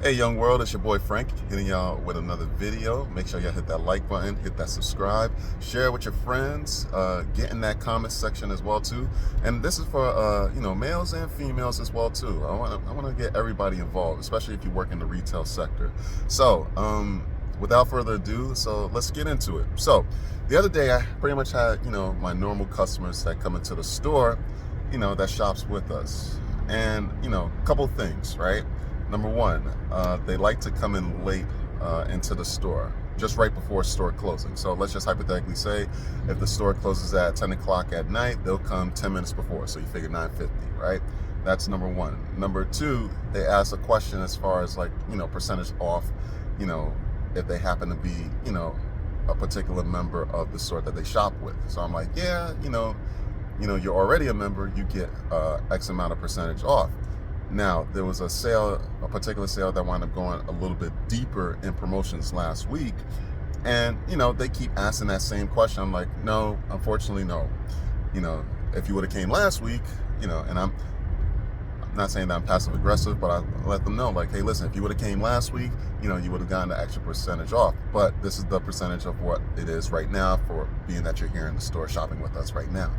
Hey young world, it's your boy Frank hitting y'all with another video. Make sure y'all hit that like button, hit that subscribe, share with your friends, get in that comment section as well too. And this is for males and females as well too. I want to get everybody involved, especially if you work in the retail sector. So without further ado, so let's get into it. So the other day I pretty much had my normal customers that come into the store, that shops with us, and a couple things, right? Number one, they like to come in late into the store, just right before store closing. So let's just hypothetically say if the store closes at 10 o'clock at night, they'll come 10 minutes before. So you figure 9:50, right? That's number one. Number two, they ask a question as far as like, percentage off, if they happen to be, a particular member of the store that they shop with. So I'm like, yeah, you're already a member, you get X amount of percentage off. Now, there was a particular sale that wound up going a little bit deeper in promotions last week. And, they keep asking that same question. I'm like, no, unfortunately, no. If you would have came last week, and I'm not saying that I'm passive aggressive, but I let them know, like, hey, listen, if you would have came last week, you would have gotten the extra percentage off. But this is the percentage of what it is right now for being that you're here in the store shopping with us right now.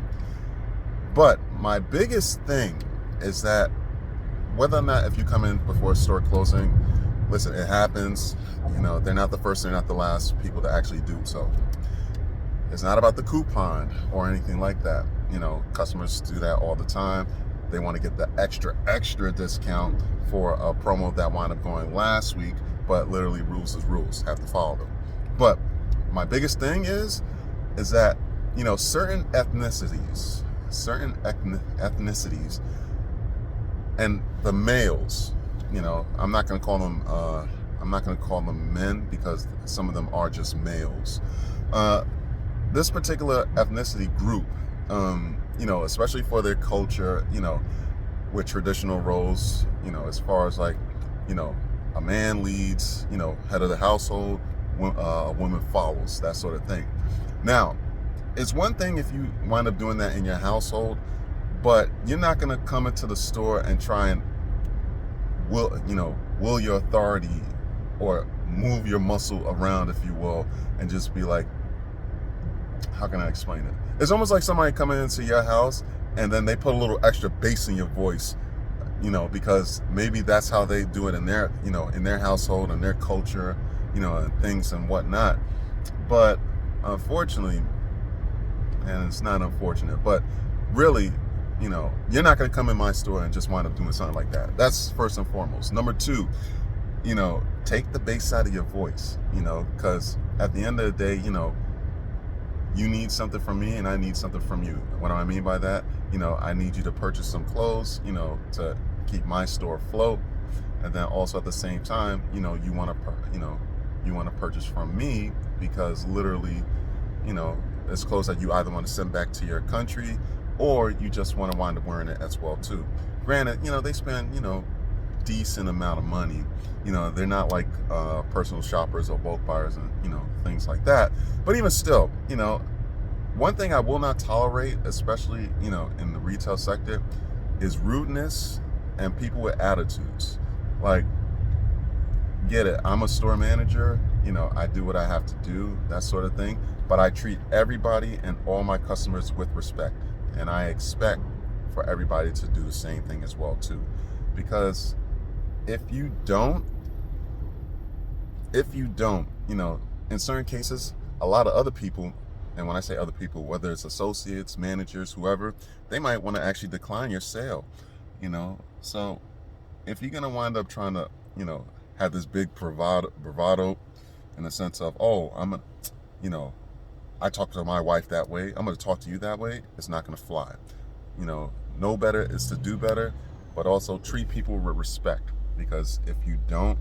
But my biggest thing is that whether or not if you come in before store closing, listen, it happens. They're not the first, they're not the last people to actually do so. It's not about the coupon or anything like that. Customers do that all the time. They want to get the extra discount for a promo that wound up going last week, but literally rules is rules, have to follow them. But my biggest thing is that, certain ethnicities, and the males, I'm not going to call them men because some of them are just males. This particular ethnicity group, especially for their culture, with traditional roles, as far as like, a man leads, head of the household, a woman follows, that sort of thing. Now, it's one thing if you wind up doing that in your household, but you're not going to come into the store and try and will your authority or move your muscle around, if you will, and just be like, how can I explain it? It's almost like somebody coming into your house and then they put a little extra bass in your voice, because maybe that's how they do it in their, in their household and their culture, and things and whatnot. But unfortunately, and it's not unfortunate, but really, you're not going to come in my store and just wind up doing something like that. That's first and foremost. Number two, take the bass out of your voice, because at the end of the day, you need something from me and I need something from you. What do I mean by that? I need you to purchase some clothes, to keep my store afloat. And then also at the same time, you want to purchase from me because literally, it's clothes that you either want to send back to your country or you just want to wind up wearing it as well too. Granted, they spend, decent amount of money. They're not like personal shoppers or bulk buyers and, things like that. But even still, one thing I will not tolerate, especially, in the retail sector, is rudeness and people with attitudes. Like, get it, I'm a store manager, I do what I have to do, that sort of thing. But I treat everybody and all my customers with respect. And I expect for everybody to do the same thing as well too. Because if you don't, in certain cases, a lot of other people, and when I say other people, whether it's associates, managers, whoever, they might want to actually decline your sale, So if you're going to wind up trying to, have this big bravado in the sense of, oh, I talk to my wife that way, I'm going to talk to you that way, it's not going to fly. Know better is to do better, but also treat people with respect, because if you don't,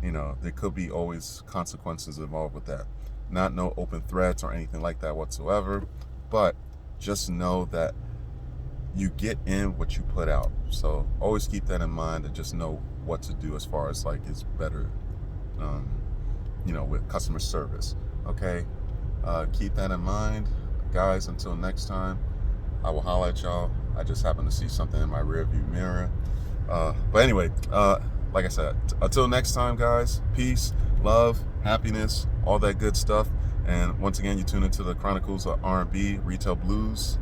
there could be always consequences involved with that. Not no open threats or anything like that whatsoever, but just know that you get in what you put out. So always keep that in mind and just know what to do as far as like it's better, with customer service. Okay. Keep that in mind, guys. Until next time, I will holler at y'all. I just happened to see something in my rear view mirror. But anyway, like I said, until next time, guys, peace, love, happiness, all that good stuff. And once again, you tune into the Chronicles of R&B Retail Blues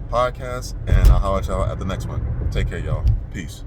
podcast, and I'll holler at y'all at the next one. Take care, y'all. Peace.